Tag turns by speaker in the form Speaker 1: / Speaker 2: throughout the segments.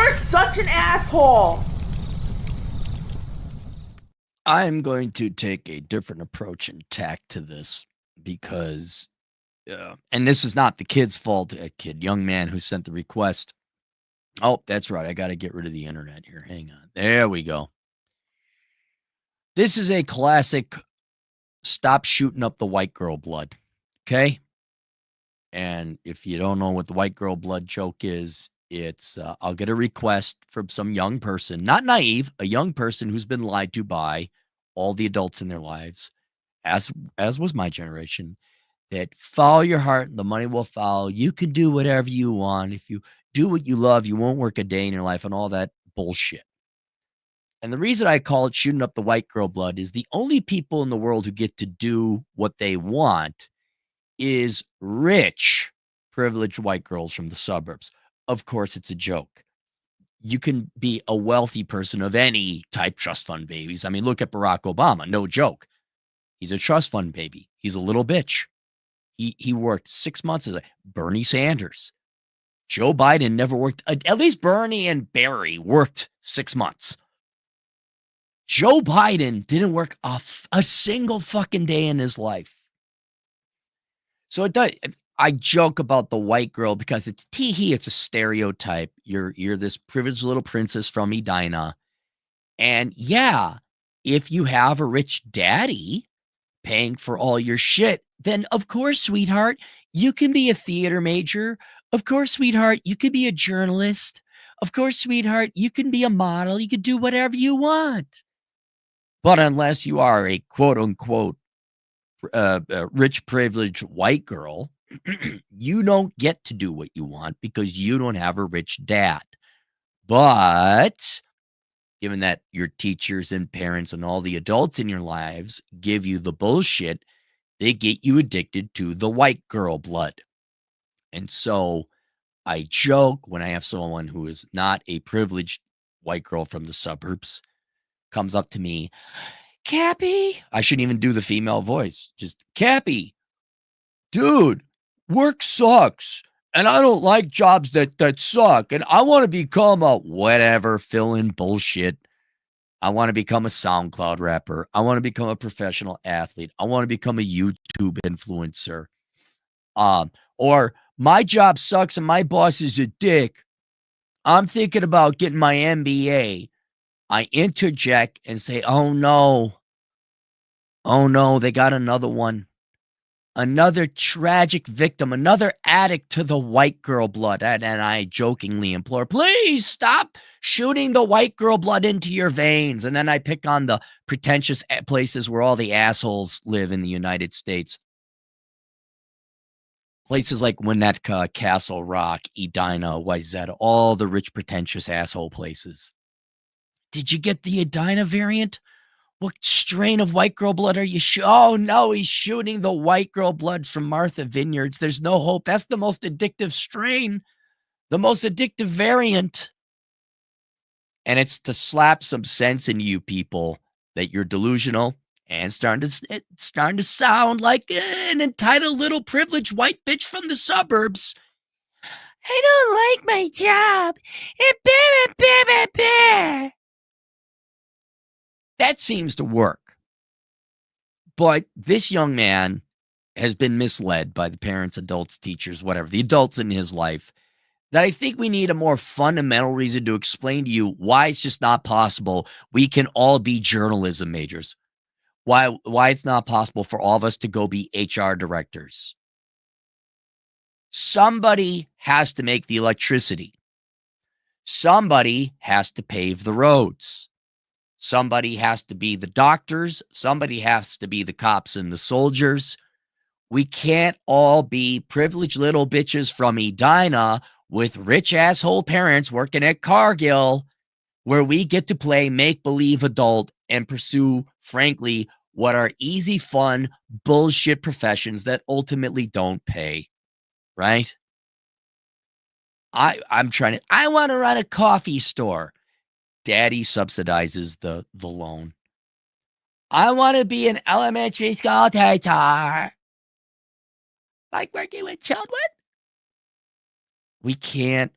Speaker 1: You're such an asshole.
Speaker 2: I'm going to take a different approach and tack to this because, and this is not the kid's fault, a young man who sent the request. Oh, that's right. I got to get rid of the internet here. Hang on. There we go. This is a classic stop shooting up the white girl blood. Okay. And if you don't know what the white girl blood joke is, it's I'll get a request from some young person, not naive, a young person who's been lied to by all the adults in their lives, as was my generation, that follow your heart and the money will follow. You can do whatever you want. If you do what you love, you won't work a day in your life and all that bullshit. And the reason I call it shooting up the white girl blood is the only people in the world who get to do what they want is rich, privileged white girls from the suburbs. Of course, it's a joke. You can be a wealthy person of any type, trust fund babies. I mean, look at Barack Obama. No joke. He's a trust fund baby. He's a little bitch. He worked 6 months as a Bernie Sanders. Joe Biden never worked. At least Bernie and Barry worked 6 months. Joe Biden didn't work a single fucking day in his life. So it does. I joke about the white girl because it's tee-hee. It's a stereotype. You're this privileged little princess from Edina. And yeah, if you have a rich daddy paying for all your shit, then of course, sweetheart, you can be a theater major. Of course, sweetheart, you could be a journalist. Of course, sweetheart, you can be a model. You could do whatever you want. But unless you are a quote unquote rich, privileged white girl, you don't get to do what you want because you don't have a rich dad. But given that your teachers and parents and all the adults in your lives give you the bullshit, they get you addicted to the white girl blood. And so I joke when I have someone who is not a privileged white girl from the suburbs comes up to me, Cappy. I shouldn't even do the female voice. Just Cappy, dude, work sucks. And I don't like jobs that suck. And I want to become a whatever, fill in bullshit. I want to become a SoundCloud rapper. I want to become a professional athlete. I want to become a YouTube influencer. Or my job sucks and my boss is a dick. I'm thinking about getting my MBA. I interject and say, oh no, they got another one. Another tragic victim, another addict to the white girl blood. And I jokingly implore, please stop shooting the white girl blood into your veins. And then I pick on the pretentious places where all the assholes live in the United States. Places like Winnetka, Castle Rock, Edina, Wayzata, all the rich, pretentious asshole places. Did you get the Edina variant? What strain of white girl blood are you Oh, no, he's shooting the white girl blood from Martha Vineyards. There's no hope. That's the most addictive strain, the most addictive variant. And it's to slap some sense in you people that you're delusional and starting to sound like an entitled little privileged white bitch from the suburbs. I don't like my job. That seems to work. But this young man has been misled by the parents, adults, teachers, whatever, the adults in his life, that I think we need a more fundamental reason to explain to you why it's just not possible we can all be journalism majors. Why it's not possible for all of us to go be HR directors. Somebody has to make the electricity. Somebody has to pave the roads. Somebody has to be the doctors. Somebody has to be the cops and the soldiers. We can't all be privileged little bitches from Edina with rich asshole parents working at Cargill, where we get to play make-believe adult and pursue, frankly, what are easy, fun, bullshit professions that ultimately don't pay, right? I want to run a coffee store. Daddy subsidizes the loan. I want to be an elementary school teacher. Like working with children? We can't.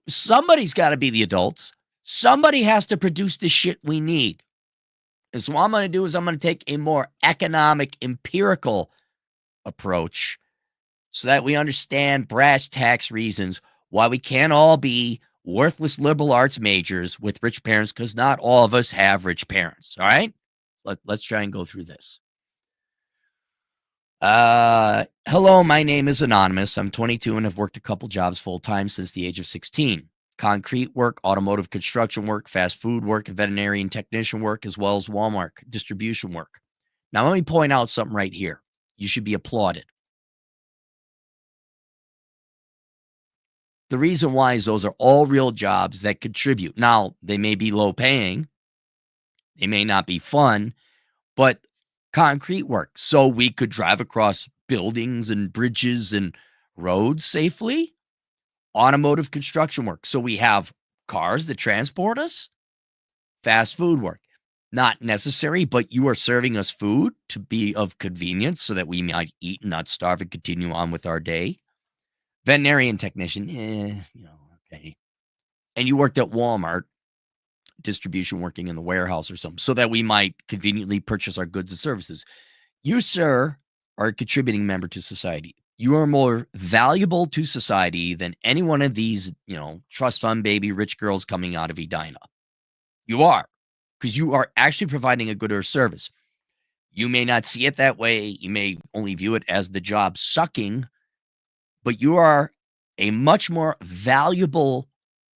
Speaker 2: somebody's got to be the adults. Somebody has to produce the shit we need. And so what I'm going to do is I'm going to take a more economic, empirical approach so that we understand brass tacks reasons why we can't all be worthless liberal arts majors with rich parents, because not all of us have rich parents. All right? Let's try and go through this. Hello, my name is Anonymous. I'm 22 and have worked a couple jobs full-time since the age of 16. Concrete work, automotive construction work, fast food work, veterinarian technician work, as well as Walmart distribution work. Now, let me point out something right here. You should be applauded. The reason why is those are all real jobs that contribute. Now, they may be low paying, they may not be fun, but concrete work. So we could drive across buildings and bridges and roads safely. Automotive construction work. So we have cars that transport us. Fast food work. Not necessary, but you are serving us food to be of convenience so that we might eat and not starve and continue on with our day. Veterinarian technician, okay. And you worked at Walmart, distribution, working in the warehouse or something, so that we might conveniently purchase our goods and services. You, sir, are a contributing member to society. You are more valuable to society than any one of these, trust fund baby rich girls coming out of Edina. You are, because you are actually providing a good or service. You may not see it that way. You may only view it as the job sucking, but you are a much more valuable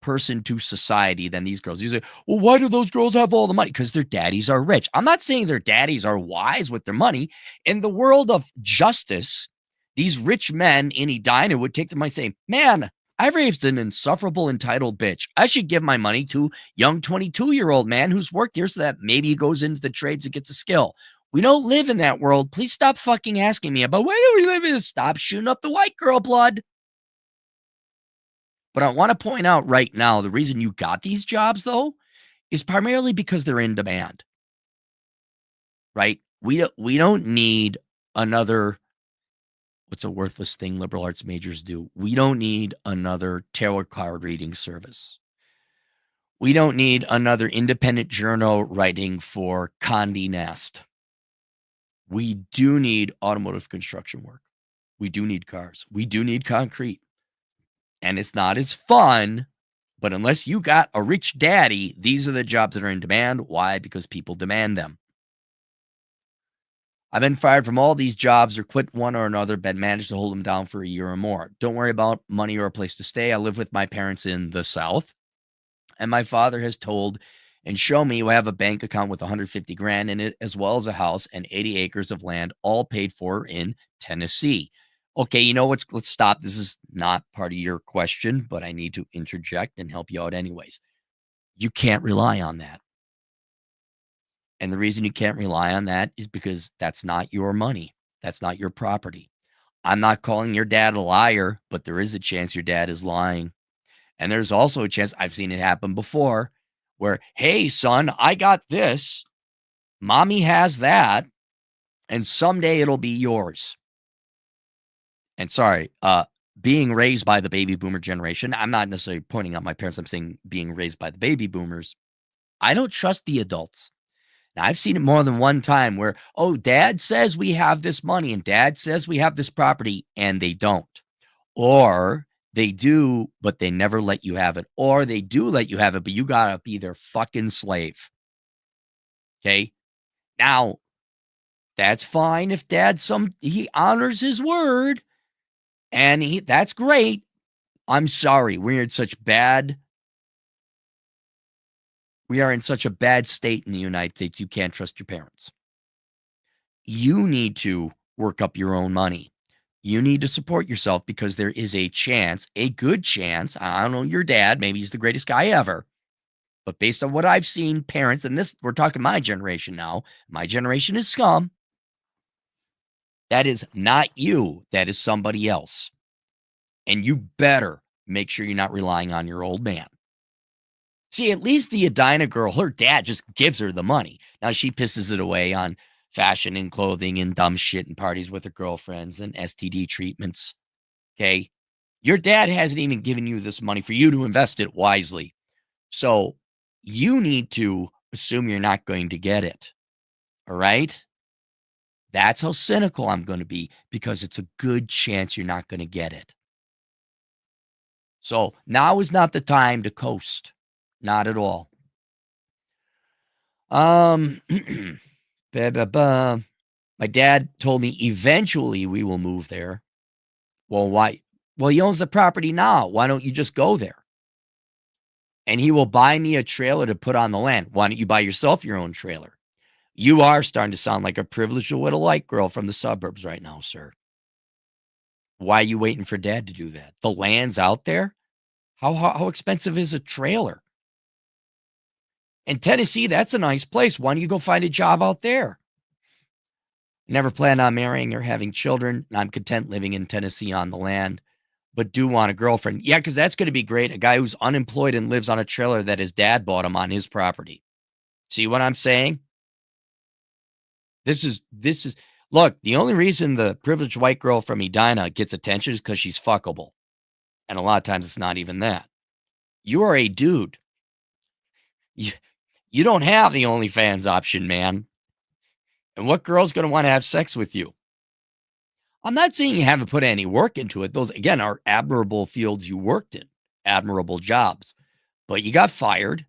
Speaker 2: person to society than these girls. You say, well, why do those girls have all the money? Because their daddies are rich. I'm not saying their daddies are wise with their money. In the world of justice, these rich men in Edina would take them and say, man, I've raised an insufferable, entitled bitch. I should give my money to young 22-year-old man who's worked here so that maybe he goes into the trades and gets a skill. We don't live in that world. Please stop fucking asking me about where do we live in. Stop shooting up the white girl blood. But I want to point out right now, the reason you got these jobs, though, is primarily because they're in demand. Right? We don't need another, what's a worthless thing liberal arts majors do? We don't need another tarot card reading service. We don't need another independent journal writing for Condé Nast. We do need automotive construction work. We do need cars. We do need concrete. And it's not as fun, but unless you got a rich daddy, these are the jobs that are in demand. Why? Because people demand them. I've been fired from all these jobs or quit one or another, but managed to hold them down for a year or more. Don't worry about money or a place to stay. I live with my parents in the South, and my father has told and shown me I have a bank account with 150 grand in it, as well as a house and 80 acres of land, all paid for in Tennessee. Okay, you know what? Let's stop. This is not part of your question, but I need to interject and help you out anyways. You can't rely on that. And the reason you can't rely on that is because that's not your money. That's not your property. I'm not calling your dad a liar, but there is a chance your dad is lying. And there's also a chance, I've seen it happen before, where, hey, son, I got this. Mommy has that. And someday it'll be yours. And sorry, being raised by the baby boomer generation, I'm not necessarily pointing out my parents. I'm saying being raised by the baby boomers. I don't trust the adults. Now, I've seen it more than one time where, oh, dad says we have this money and dad says we have this property, and they don't. Or they do, but they never let you have it. Or they do let you have it, but you got to be their fucking slave. Okay? Now, that's fine if dad he honors his word, and that's great. I'm sorry. We are in such a bad state in the United States, you can't trust your parents. You need to work up your own money. You need to support yourself because there is a chance, a good chance. I don't know your dad, maybe he's the greatest guy ever. But based on what I've seen, parents, and this, we're talking my generation now. My generation is scum. That is not you. That is somebody else. And you better make sure you're not relying on your old man. See, at least the Edina girl, her dad just gives her the money. Now she pisses it away on fashion and clothing and dumb shit and parties with her girlfriends and STD treatments. Okay. Your dad hasn't even given you this money for you to invest it wisely. So you need to assume you're not going to get it. All right? That's how cynical I'm going to be because it's a good chance you're not going to get it. So now is not the time to coast. Not at all. My dad told me eventually we will move there. Well, why? Well, he owns the property now. Why don't you just go there? And he will buy me a trailer to put on the land. Why don't you buy yourself your own trailer? You are starting to sound like a privileged little white girl from the suburbs right now, sir. Why are you waiting for dad to do that? The land's out there. How expensive is a trailer? In Tennessee, that's a nice place. Why don't you go find a job out there? Never planned on marrying or having children. I'm content living in Tennessee on the land, but do want a girlfriend. Yeah, because that's going to be great. A guy who's unemployed and lives on a trailer that his dad bought him on his property. See what I'm saying? This is look, the only reason the privileged white girl from Edina gets attention is because she's fuckable. And a lot of times it's not even that. You are a dude. You don't have the OnlyFans option, man. And what girl's going to want to have sex with you? I'm not saying you haven't put any work into it. Those, again, are admirable fields you worked in, admirable jobs. But you got fired.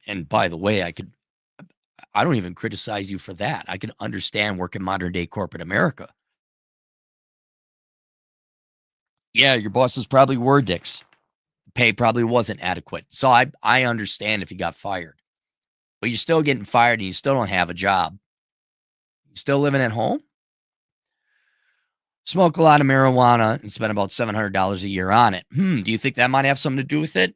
Speaker 2: And by the way, I don't even criticize you for that. I can understand working modern day corporate America. Yeah, your bosses probably were dicks. Pay probably wasn't adequate. So I understand if you got fired. But you're still getting fired and you still don't have a job. You still living at home? Smoke a lot of marijuana and spend about $700 a year on it. Do you think that might have something to do with it?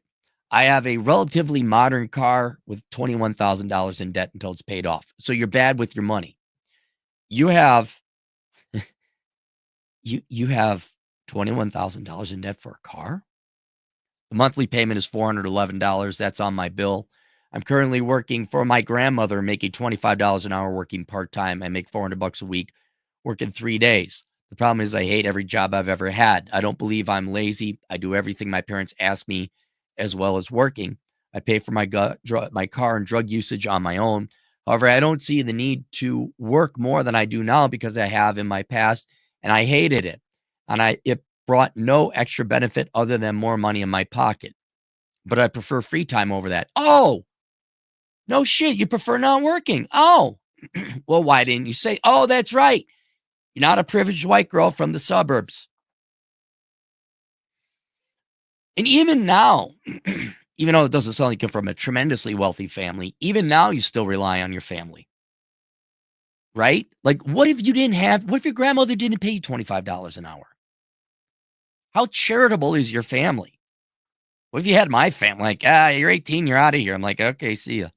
Speaker 2: I have a relatively modern car with $21,000 in debt until it's paid off. So you're bad with your money. You have you have $21,000 in debt for a car? The monthly payment is $411. That's on my bill. I'm currently working for my grandmother, making $25 an hour, working part-time. I make $400 a week, working 3 days. The problem is I hate every job I've ever had. I don't believe I'm lazy. I do everything my parents ask me, as well as working. I pay for my car and drug usage on my own. However, I don't see the need to work more than I do now because I have in my past, and I hated it. And it brought no extra benefit other than more money in my pocket. But I prefer free time over that. Oh, no shit. You prefer not working. Oh, well, why didn't you say, oh, that's right. You're not a privileged white girl from the suburbs. And even now, even though it doesn't sound like you're from a tremendously wealthy family, even now you still rely on your family. Right? Like, what if your grandmother didn't pay you $25 an hour? How charitable is your family? What if you had my family? Like, you're 18, you're out of here. I'm like, okay, see ya.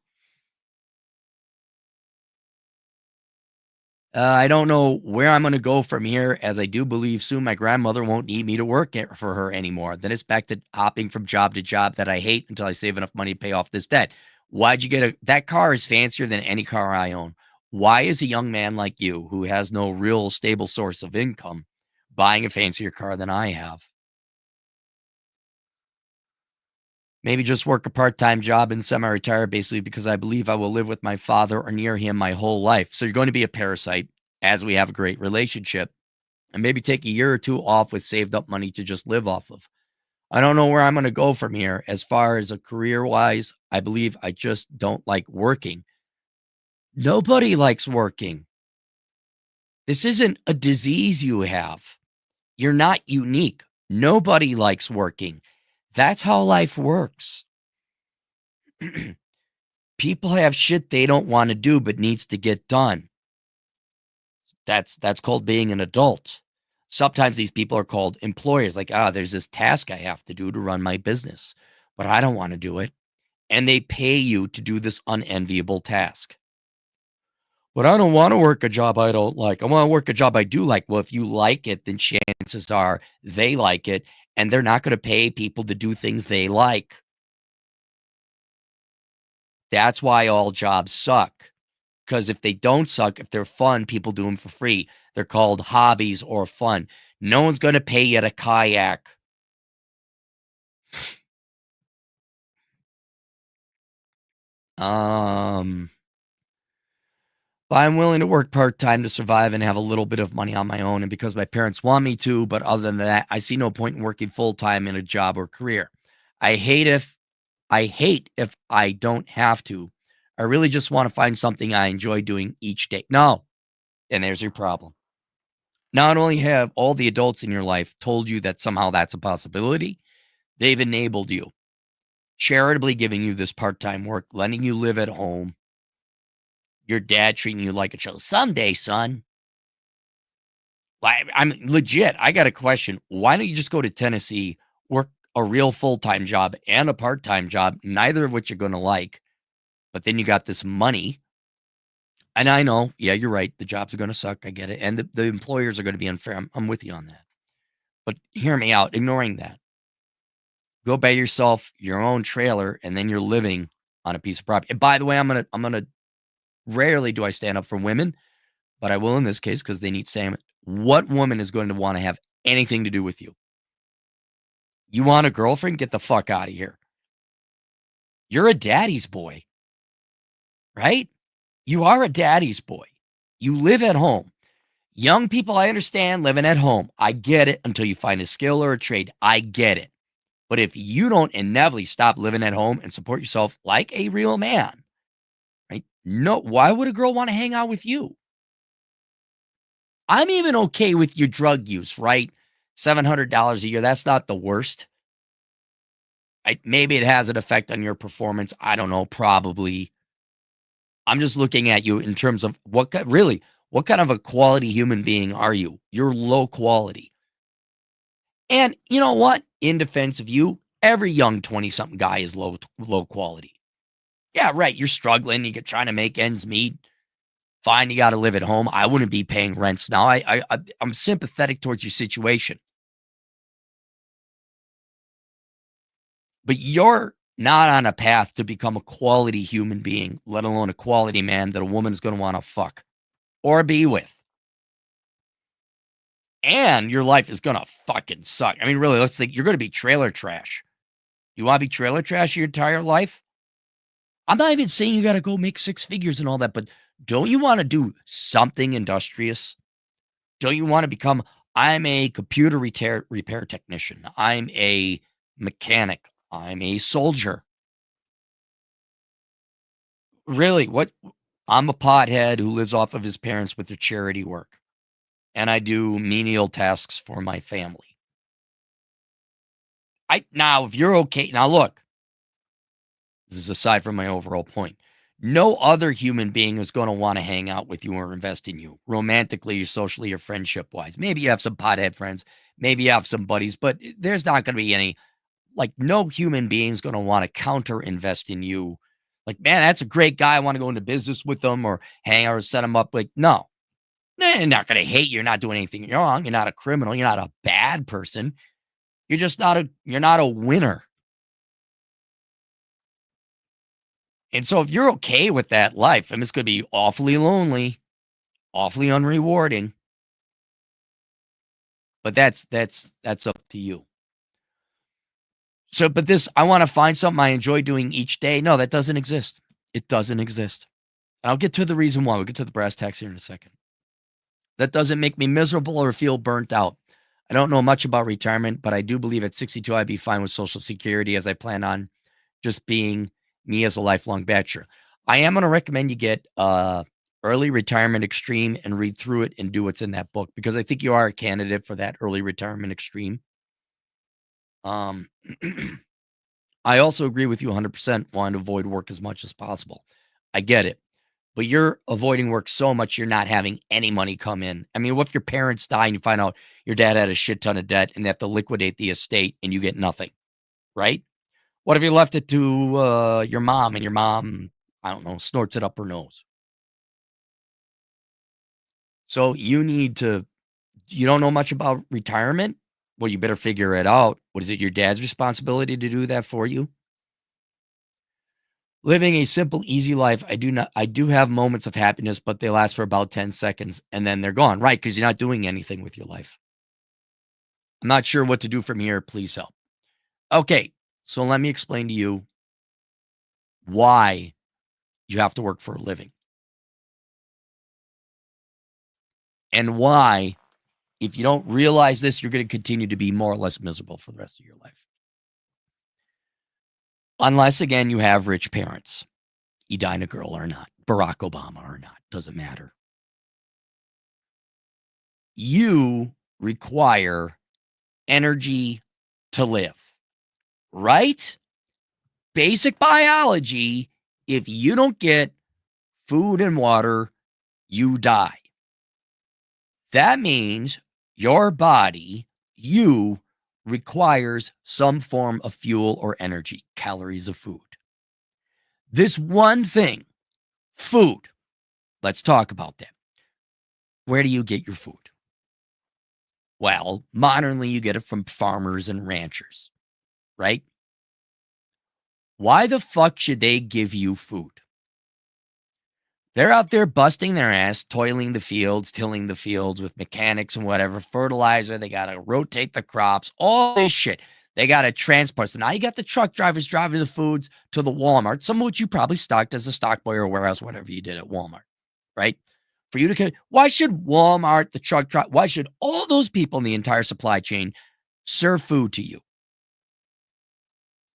Speaker 2: I don't know where I'm going to go from here, as I do believe soon my grandmother won't need me to work for her anymore. Then it's back to hopping from job to job that I hate until I save enough money to pay off this debt. Why'd you get that car is fancier than any car I own. Why is a young man like you, who has no real stable source of income, buying a fancier car than I have? Maybe just work a part-time job and semi-retire, basically, because I believe I will live with my father or near him my whole life. So you're going to be a parasite as we have a great relationship, and maybe take a year or two off with saved up money to just live off of. I don't know where I'm going to go from here. As far as a career-wise, I believe I just don't like working. Nobody likes working. This isn't a disease you have. You're not unique. Nobody likes working. That's how life works. People have shit they don't want to do but needs to get done. That's called being an adult. Sometimes these people are called employers. Like, there's this task I have to do to run my business, but I don't want to do it. And they pay you to do this unenviable task. But I don't want to work a job I don't like. I want to work a job I do like. Well, if you like it, then chances are they like it, and they're not going to pay people to do things they like. That's why all jobs suck, Because if they don't suck, if they're fun, people do them for free. They're called hobbies or fun. No one's going to pay you to kayak. But I'm willing to work part-time to survive and have a little bit of money on my own, and because my parents want me to, but other than that, I see no point in working full-time in a job or career. I hate if I don't have to. I really just want to find something I enjoy doing each day. No. And there's your problem. Not only have all the adults in your life told you that somehow that's a possibility, they've enabled you, charitably giving you this part-time work, letting you live at home, your dad treating you like a child. Someday, son. I'm legit. I got a question. Why don't you just go to Tennessee, work a real full-time job and a part-time job, neither of which you're going to like, but then you got this money. And I know, yeah, you're right. The jobs are going to suck. I get it. And the employers are going to be unfair. I'm with you on that. But hear me out. Ignoring that, go buy yourself your own trailer, and then you're living on a piece of property. And by the way, I'm gonna rarely do I stand up for women, but I will in this case because they need stand. What woman is going to want to have anything to do with you? You want a girlfriend? Get the fuck out of here. You're a daddy's boy, right? You are a daddy's boy. You live at home. Young people, I understand living at home. I get it until you find a skill or a trade. I get it. But if you don't inevitably stop living at home and support yourself like a real man, right? No, why would a girl want to hang out with you? I'm even okay with your drug use, right? $700 a year. That's not the worst. Maybe it has an effect on your performance. I don't know. Probably. I'm just looking at you in terms of what kind of a quality human being are you? You're low quality. And you know what? In defense of you, every young 20-something guy is low quality. Yeah, right. You're struggling. You're trying to make ends meet. Fine, you got to live at home. I wouldn't be paying rents now. I'm sympathetic towards your situation. But you're not on a path to become a quality human being, let alone a quality man that a woman's going to want to fuck or be with. And your life is going to fucking suck. I mean, really, let's think. You're going to be trailer trash. You want to be trailer trash your entire life? I'm not even saying you got to go make six figures and all that, but don't you want to do something industrious? Don't you want to become, I'm a computer repair technician. I'm a mechanic. I'm a soldier. Really, what? I'm a pothead who lives off of his parents with their charity work. And I do menial tasks for my family. Now, if you're okay, now look, this is aside from my overall point. No other human being is going to want to hang out with you or invest in you romantically or socially or friendship wise. Maybe you have some pothead friends, maybe you have some buddies, but there's not going to be any, like, no human being is going to want to counter invest in you. Like, man, that's a great guy. I want to go into business with them or hang out or set them up. Like, no, they're not going to hate you. You're not doing anything wrong. You're not a criminal. You're not a bad person. You're just you're not a winner. And so if you're okay with that life, I mean, it's going to be awfully lonely, awfully unrewarding. But that's up to you. So, but this, I want to find something I enjoy doing each day. No, that doesn't exist. It doesn't exist. And I'll get to the reason why. We'll get to the brass tacks here in a second. That doesn't make me miserable or feel burnt out. I don't know much about retirement, but I do believe at 62 I'd be fine with Social Security, as I plan on just being me as a lifelong bachelor. I am going to recommend you get Early Retirement Extreme and read through it and do what's in that book, because I think you are a candidate for that Early Retirement Extreme. I also agree with you 100%, wanting to avoid work as much as possible. I get it. But you're avoiding work so much you're not having any money come in. I mean, what if your parents die and you find out your dad had a shit ton of debt and they have to liquidate the estate and you get nothing, right? What if you left it to your mom and your mom, I don't know, snorts it up her nose? So you don't know much about retirement? Well, you better figure it out. What is it, your dad's responsibility to do that for you? Living a simple, easy life. I do have moments of happiness, but they last for about 10 seconds and then they're gone. Right. Because you're not doing anything with your life. I'm not sure what to do from here. Please help. Okay. So let me explain to you why you have to work for a living and why, if you don't realize this, you're going to continue to be more or less miserable for the rest of your life. Unless, again, you have rich parents. Edina Girl or not, Barack Obama or not, doesn't matter. You require energy to live, right? Basic biology, if you don't get food and water, you die. That means your body, you, requires some form of fuel or energy, calories of food. This one thing, food, let's talk about that. Where do you get your food? Well, modernly, you get it from farmers and ranchers, right? Why the fuck should they give you food? They're out there busting their ass, toiling the fields, tilling the fields with mechanics and whatever, fertilizer. They got to rotate the crops, all this shit. They got to transport. So now you got the truck drivers driving the foods to the Walmart, some of which you probably stocked as a stock boy or warehouse, whatever you did at Walmart, right? For you to, why should Walmart, the truck driver, why should all those people in the entire supply chain serve food to you?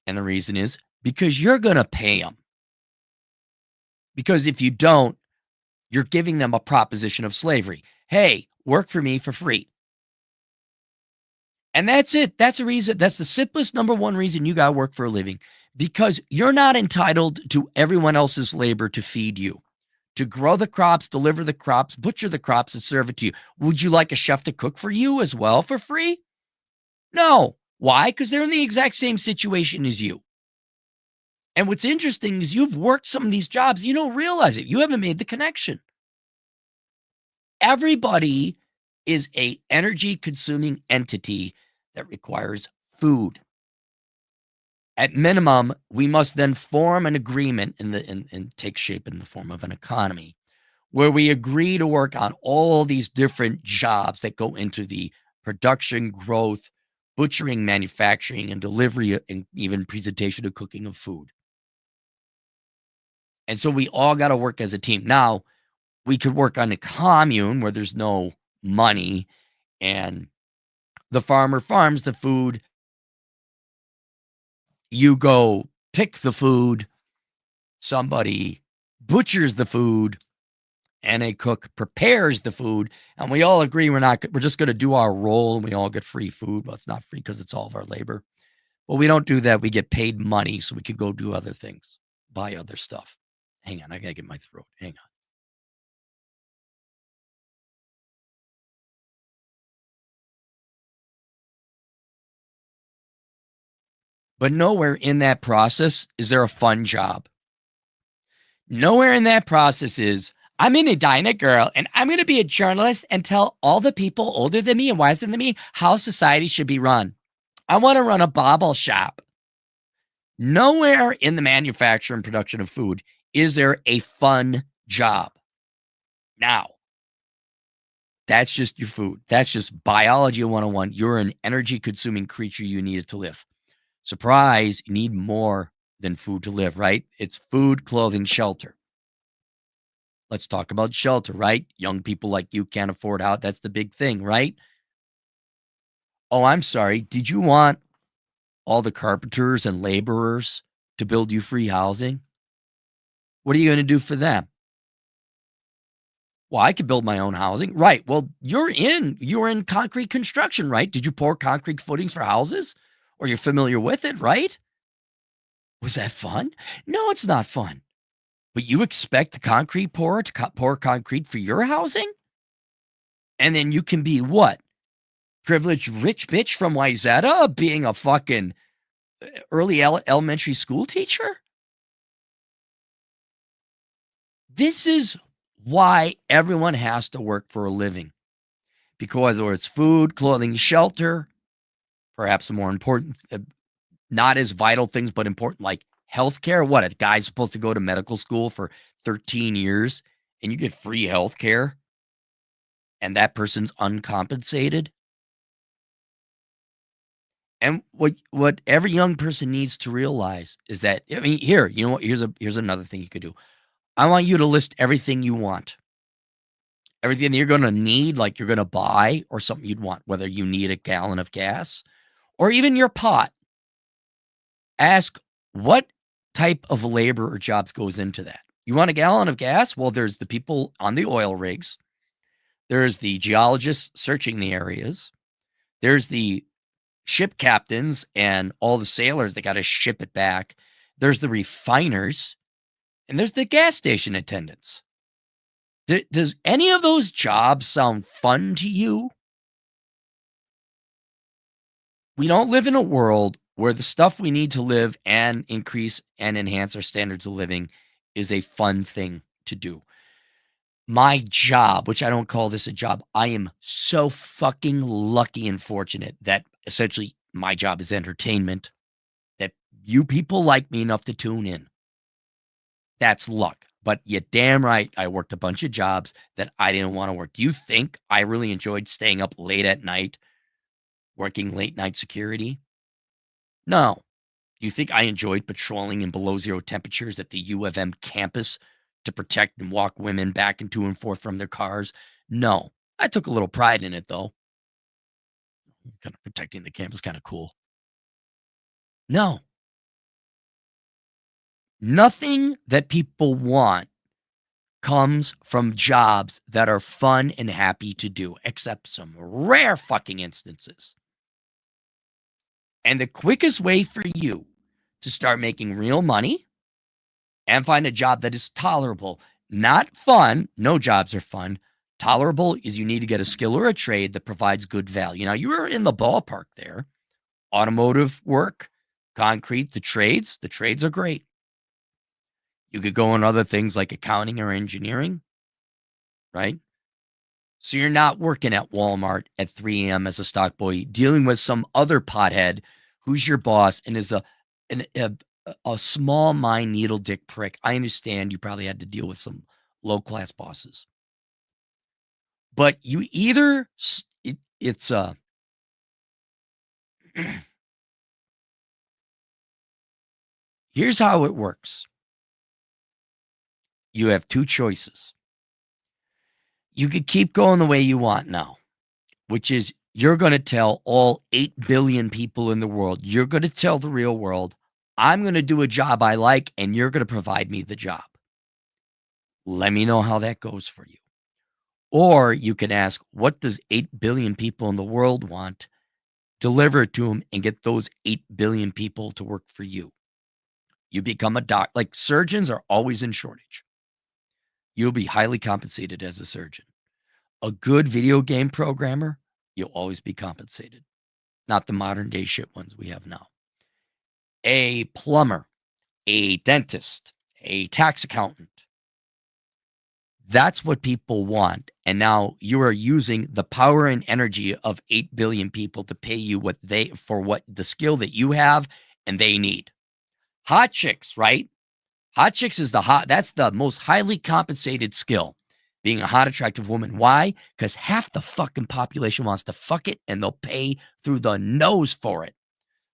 Speaker 2: And the reason is because you're going to pay them. Because if you don't, you're giving them a proposition of slavery. Hey, work for me for free. And that's it. That's a reason. That's the simplest number one reason you got to work for a living, because you're not entitled to everyone else's labor to feed you, to grow the crops, deliver the crops, butcher the crops, and serve it to you. Would you like a chef to cook for you as well for free? No. Why? Because they're in the exact same situation as you. And what's interesting is you've worked some of these jobs. You don't realize it. You haven't made the connection. Everybody is a energy consuming entity that requires food. At minimum, we must then form an agreement and take shape in the form of an economy where we agree to work on all these different jobs that go into the production, growth, butchering, manufacturing, and delivery, and even presentation of cooking of food. And so we all got to work as a team. Now, we could work on a commune where there's no money and the farmer farms the food. You go pick the food. Somebody butchers the food and a cook prepares the food. And we all agree we're just going to do our role and we all get free food. Well, it's not free because it's all of our labor. But we don't do that. We get paid money so we could go do other things, buy other stuff. Hang on, I got to get my throat. Hang on. But nowhere in that process is there a fun job. Nowhere in that process is, I'm an Edina Girl and I'm going to be a journalist and tell all the people older than me and wiser than me how society should be run. I want to run a bauble shop. Nowhere in the manufacture and production of food is there a fun job. Now, that's just your food. That's just biology 101. You're an energy consuming creature. You need it to live. Surprise, you need more than food to live, right? It's food, clothing, shelter. Let's talk about shelter, right? Young people like you can't afford out. That's the big thing, right? Oh, I'm sorry. Did you want all the carpenters and laborers to build you free housing? What are you going to do for them? Well, I could build my own housing. Right. Well, you're in concrete construction, right? Did you pour concrete footings for houses? Or you're familiar with it, right? Was that fun? No, it's not fun. But you expect the concrete pourer to pour concrete for your housing? And then you can be what? Privileged rich bitch from Wayzata being a fucking early elementary school teacher? This is why everyone has to work for a living. Because whether it's food, clothing, shelter, perhaps more important, not as vital things, but important like healthcare. What, a guy's supposed to go to medical school for 13 years and you get free healthcare and that person's uncompensated? And what every young person needs to realize is that, I mean, here, you know what? Here's another thing you could do. I want you to list everything you want. Everything that you're gonna need, like you're gonna buy or something you'd want, whether you need a gallon of gas or even your pot. Ask what type of labor or jobs goes into that. You want a gallon of gas? Well, there's the people on the oil rigs. There's the geologists searching the areas. There's the ship captains and all the sailors that got to ship it back. There's the refiners, and there's the gas station attendants. Does any of those jobs sound fun to you? We don't live in a world where the stuff we need to live and increase and enhance our standards of living is a fun thing to do. My job, which I don't call this a job, I am so fucking lucky and fortunate that essentially my job is entertainment, that you people like me enough to tune in. That's luck. But you damn right, I worked a bunch of jobs that I didn't want to work. Do you think I really enjoyed staying up late at night, working late night security? No. Do you think I enjoyed patrolling in below zero temperatures at the U of M campus to protect and walk women back and to and forth from their cars? No. I took a little pride in it, though. Kind of protecting the campus, kind of cool. No. Nothing that people want comes from jobs that are fun and happy to do, except some rare fucking instances. And the quickest way for you to start making real money and find a job that is tolerable, not fun, no jobs are fun. Tolerable is you need to get a skill or a trade that provides good value. Now, you are in the ballpark there. Automotive work, concrete, the trades are great. You could go on other things like accounting or engineering, right? So you're not working at Walmart at 3 a.m. as a stock boy, dealing with some other pothead who's your boss and is a small mind needle dick prick. I understand you probably had to deal with some low class bosses, but you either here's how it works. You have two choices. You could keep going the way you want now, which is you're going to tell all 8 billion people in the world, you're going to tell the real world, I'm going to do a job I like, and you're going to provide me the job. Let me know how that goes for you. Or you can ask, what does 8 billion people in the world want? Deliver it to them and get those 8 billion people to work for you. You become a doc. Like surgeons are always in shortage. You'll be highly compensated as a surgeon. A good video game programmer, you'll always be compensated. Not the modern day shit ones we have now. A plumber, a dentist, a tax accountant. That's what people want. And now you are using the power and energy of 8 billion people to pay you what the skill that you have and they need. Hot chicks, right? Hot chicks is that's the most highly compensated skill, being a hot, attractive woman. Why? Because half the fucking population wants to fuck it and they'll pay through the nose for it.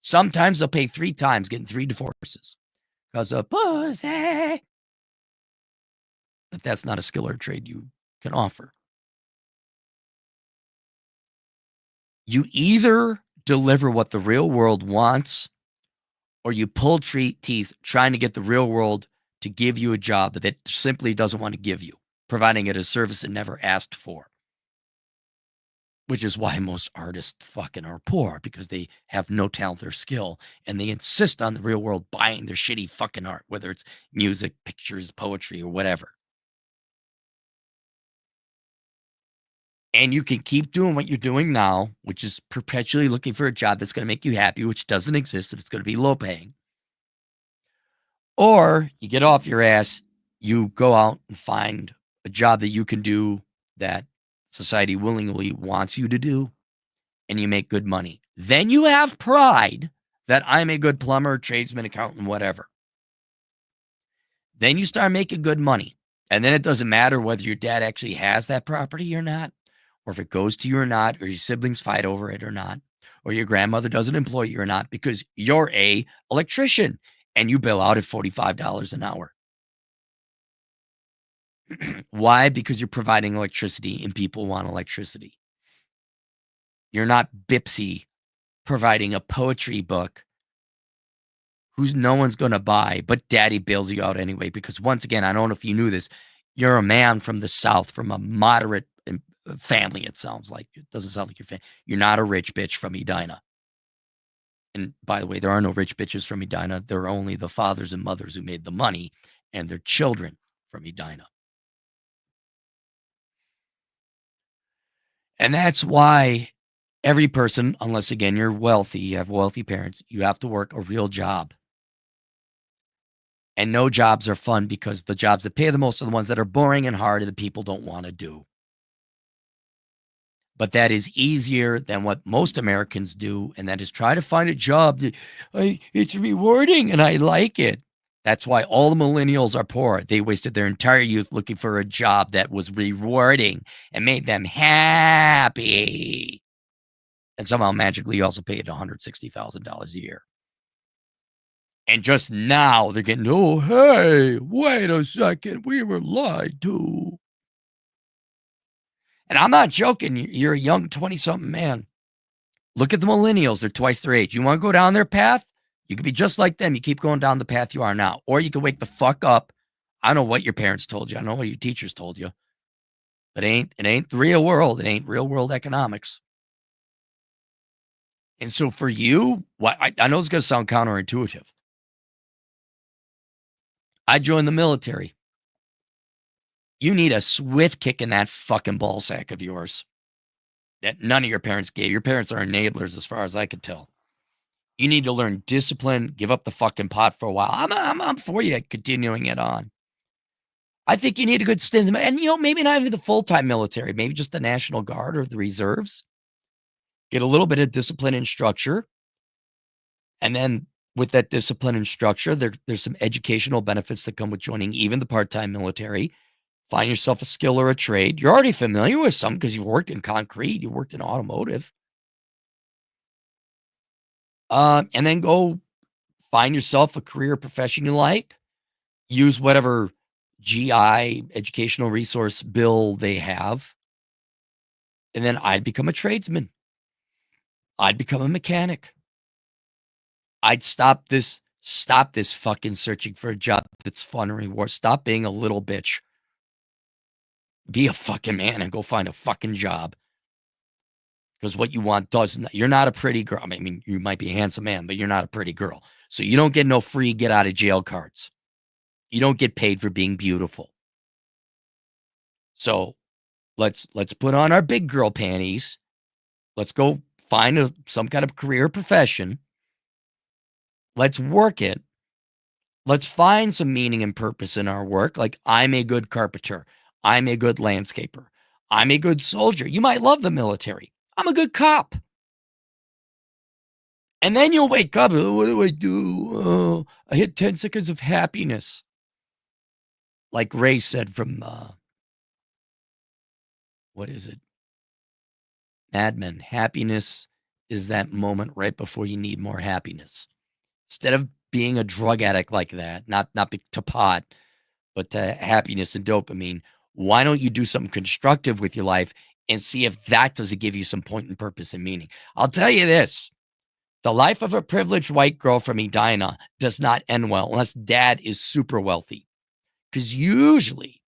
Speaker 2: Sometimes they'll pay 3 times, getting 3 divorces because of pussy. But that's not a skill or a trade you can offer. You either deliver what the real world wants or you pull teeth trying to get the real world to give you a job that it simply doesn't want to give you, providing it a service it never asked for. Which is why most artists fucking are poor, because they have no talent or skill, and they insist on the real world buying their shitty fucking art, whether it's music, pictures, poetry, or whatever. And you can keep doing what you're doing now, which is perpetually looking for a job that's going to make you happy, which doesn't exist, and it's going to be low paying. Or you get off your ass, you go out and find a job that you can do that society willingly wants you to do, and you make good money. Then you have pride that I'm a good plumber, tradesman, accountant, whatever. Then you start making good money. And then it doesn't matter whether your dad actually has that property or not, or if it goes to you or not, or your siblings fight over it or not, or your grandmother doesn't employ you or not, because you're a electrician and you bill out at $45 an hour. Why? Because you're providing electricity and people want electricity. You're not Bipsy providing a poetry book who's no one's going to buy, but daddy bails you out anyway. Because once again, I don't know if you knew this, you're a man from the South, from a moderate family, it sounds like. It doesn't sound like you're you're not a rich bitch from Edina. And by the way, there are no rich bitches from Edina. There are only the fathers and mothers who made the money and their children from Edina. And that's why every person, unless again you're wealthy, you have wealthy parents, you have to work a real job. And no jobs are fun because the jobs that pay the most are the ones that are boring and hard and the people don't want to do. But that is easier than what most Americans do, and that is try to find a job that it's rewarding and I like it. That's why all the millennials are poor. They wasted their entire youth looking for a job that was rewarding and made them happy. And somehow magically you also paid $160,000 a year. And just now they're getting, oh, hey, wait a second. We were lied to. And I'm not joking. You're a young 20-something man. Look at the millennials. They're twice their age. You want to go down their path? You could be just like them. You keep going down the path you are now. Or you could wake the fuck up. I don't know what your parents told you. I don't know what your teachers told you. But it ain't the real world. It ain't real world economics. And so for you, I know it's going to sound counterintuitive. I joined the military. You need a swift kick in that fucking ball sack of yours that none of your parents gave. Your parents are enablers as far as I could tell. You need to learn discipline, give up the fucking pot for a while. I'm for you continuing it on. I think you need a good stint. And, maybe not even the full-time military, maybe just the National Guard or the reserves. Get a little bit of discipline and structure. And then with that discipline and structure, there's some educational benefits that come with joining even the part-time military. Find yourself a skill or a trade. You're already familiar with some because you've worked in concrete, you worked in automotive. And then go find yourself a career profession you like. Use whatever GI, educational resource bill they have. And then I'd become a tradesman. I'd become a mechanic. I'd stop this fucking searching for a job that's fun and reward. Stop being a little bitch. Be a fucking man and go find a fucking job. Because what you want doesn't. You're not a pretty girl. I mean, you might be a handsome man, but you're not a pretty girl. So you don't get no free get out of jail cards. You don't get paid for being beautiful. So let's put on our big girl panties. Let's go find some kind of career profession. Let's work it. Let's find some meaning and purpose in our work. Like, I'm a good carpenter. I'm a good landscaper. I'm a good soldier. You might love the military. I'm a good cop. And then you'll wake up. Oh, what do I do? Oh, I hit 10 seconds of happiness. Like Ray said from, what is it? Mad Men. Happiness is that moment right before you need more happiness. Instead of being a drug addict like that, not to pot, but to happiness and dopamine, why don't you do something constructive with your life and see if that doesn't give you some point and purpose and meaning? I'll tell you this. The life of a privileged white girl from Edina does not end well unless dad is super wealthy. Because usually,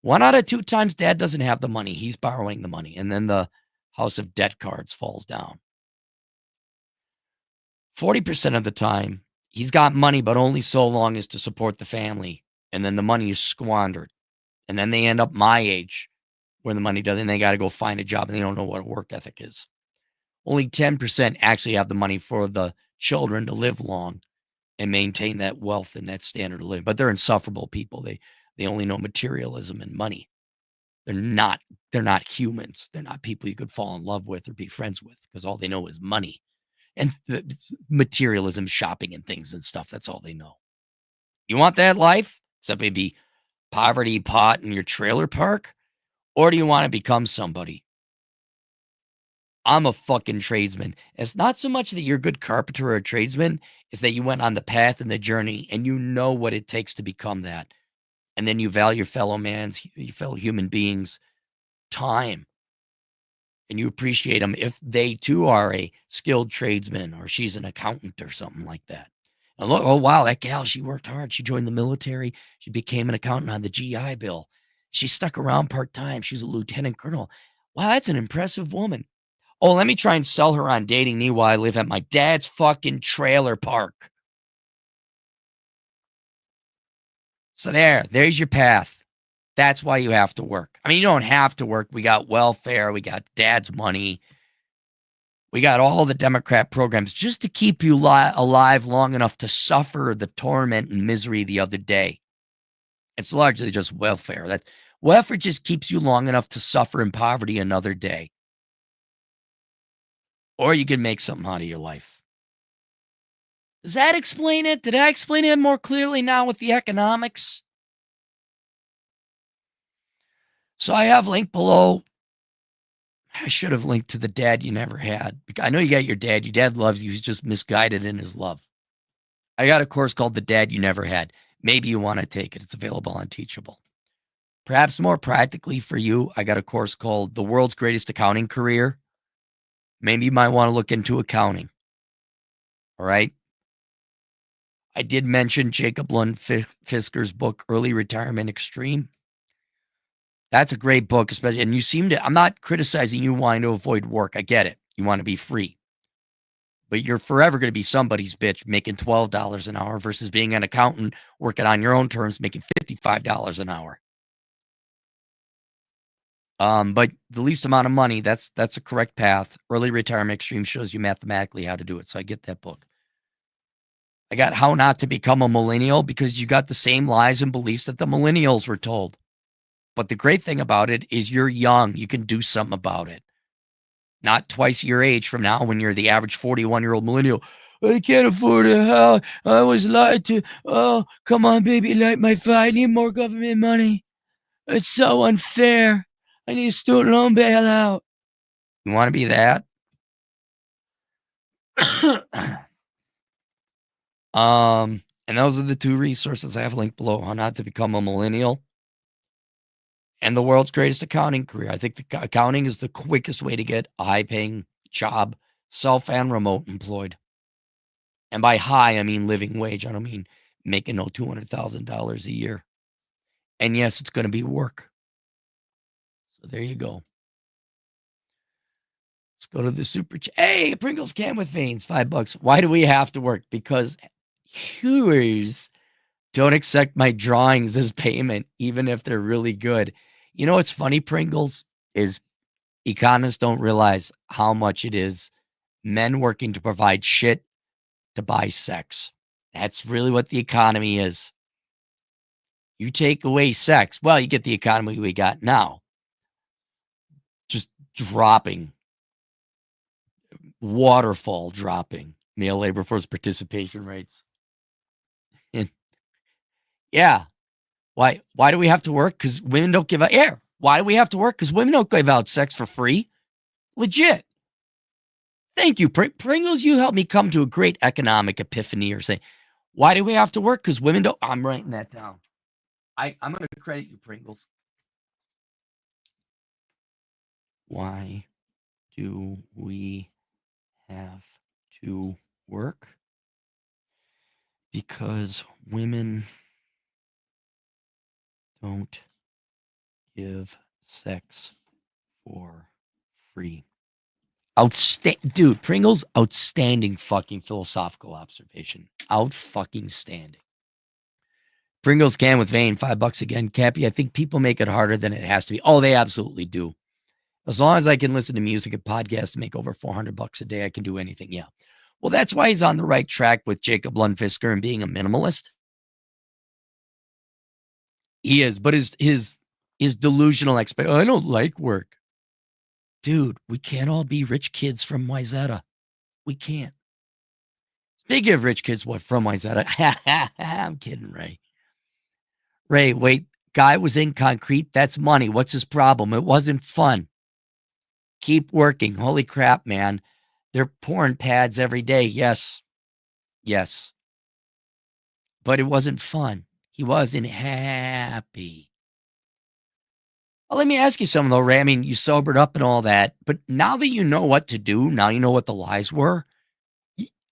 Speaker 2: 1 out of 2 times dad doesn't have the money. He's borrowing the money. And then the house of debt cards falls down. 40% of the time, he's got money, but only so long as to support the family. And then the money is squandered. And then they end up my age where the money doesn't. They got to go find a job and they don't know what a work ethic is. Only 10% actually have the money for the children to live long and maintain that wealth and that standard of living. But they're insufferable people. They only know materialism and money. They're not humans. They're not people you could fall in love with or be friends with because all they know is money and materialism, shopping and things and stuff. That's all they know. You want that life? Except maybe poverty pot in your trailer park? Or do you want to become somebody? I'm a fucking tradesman. It's not so much that you're a good carpenter or a tradesman, it's that you went on the path and the journey and you know what it takes to become that. And then you value your fellow human beings' time, and you appreciate them if they too are a skilled tradesman or she's an accountant or something like that. And look, oh wow, that gal, she worked hard. She joined the military. She became an accountant on the GI Bill. She stuck around part-time. She's a lieutenant colonel. Wow, that's an impressive woman. Oh, let me try and sell her on dating me while I live at my dad's fucking trailer park. So there's your path. That's why you have to work. I mean, you don't have to work. We got welfare. We got dad's money. We got all the Democrat programs just to keep you alive long enough to suffer the torment and misery the other day. It's largely just welfare. Welfare just keeps you long enough to suffer in poverty another day. Or you can make something out of your life. Does that explain it? Did I explain it more clearly now with the economics? So I have linked below. I should have linked to the dad you never had. I know you got your dad. Your dad loves you. He's just misguided in his love. I got a course called The Dad You Never Had. Maybe you want to take it. It's available on Teachable. Perhaps more practically for you, I got a course called The World's Greatest Accounting Career. Maybe you might want to look into accounting. All right. I did mention Jacob Lund Fisker's book, Early Retirement Extreme. That's a great book, especially. And you seem to, I'm not criticizing you wanting to avoid work. I get it. You want to be free. But you're forever going to be somebody's bitch making $12 an hour versus being an accountant working on your own terms making $55 an hour. But the least amount of money, that's a correct path. Early Retirement Extreme shows you mathematically how to do it. So I get that book. I got How Not to Become a Millennial, because you got the same lies and beliefs that the millennials were told. But the great thing about it is you're young. You can do something about it. Not twice your age from now when you're the average 41-year-old millennial. I can't afford a house. I was lied to. Oh, come on, baby, light my fire. I need more government money. It's so unfair. I need a student loan bailout. You want to be that? And those are the two resources I have linked below. How Not to Become a Millennial and The World's Greatest Accounting Career. I think the accounting is the quickest way to get a high-paying job, self and remote employed. And by high, I mean living wage. I don't mean making no $200,000 a year. And yes, it's going to be work. So there you go. Let's go to the super chat. Hey, Pringles can with veins, $5. Why do we have to work? Because viewers don't accept my drawings as payment, even if they're really good. You know what's funny, Pringles, is economists don't realize how much it is men working to provide shit to buy sex. That's really what the economy is. You take away sex, well, you get the economy we got now. Just dropping. Waterfall dropping. Male labor force participation rates. And yeah. Why do we have to work? Because women don't give out air. Why do we have to work? Because women don't give out sex for free. Legit. Thank you, Pringles. You helped me come to a great economic epiphany, or say, why do we have to work? Because women don't. I'm writing that down. I'm going to credit you, Pringles. Why do we have to work? Because women don't give sex for free. Dude, Pringles, outstanding fucking philosophical observation. Out fucking standing. Pringles can with vein, $5 again. Cappy, I think people make it harder than it has to be. Oh, they absolutely do. As long as I can listen to music and podcasts and make over $400 a day, I can do anything. Yeah. Well, that's why he's on the right track with Jacob Lund Fisker and being a minimalist. He is, but his delusional I don't like work. Dude, we can't all be rich kids from Wayzata. We can't. Speaking of rich kids from Wayzata, I'm kidding, Ray. Ray, wait, guy was in concrete. That's money. What's his problem? It wasn't fun. Keep working. Holy crap, man. They're pouring pads every day. Yes. Yes. But it wasn't fun. He wasn't happy. Well, let me ask you something though, Ray. I mean, you sobered up and all that, but now that you know what to do, now you know what the lies were.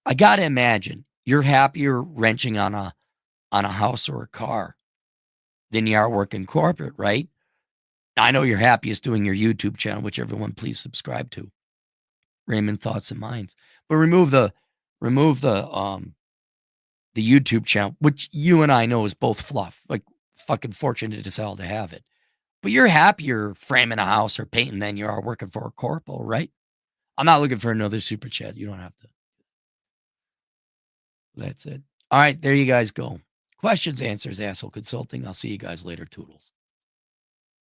Speaker 2: I gotta imagine you're happier wrenching on a house or a car than you are working corporate, right? I know you're happiest doing your YouTube channel, which everyone please subscribe to. Raymond Thoughts and Minds. But remove the YouTube channel, which you and I know is both fluff. Like fucking fortunate as hell to have it. But you're happier framing a house or painting than you are working for a corporal, right? I'm not looking for another super chat. You don't have to. That's it. All right, there you guys go. Questions, answers, asshole consulting. I'll see you guys later, Toodles.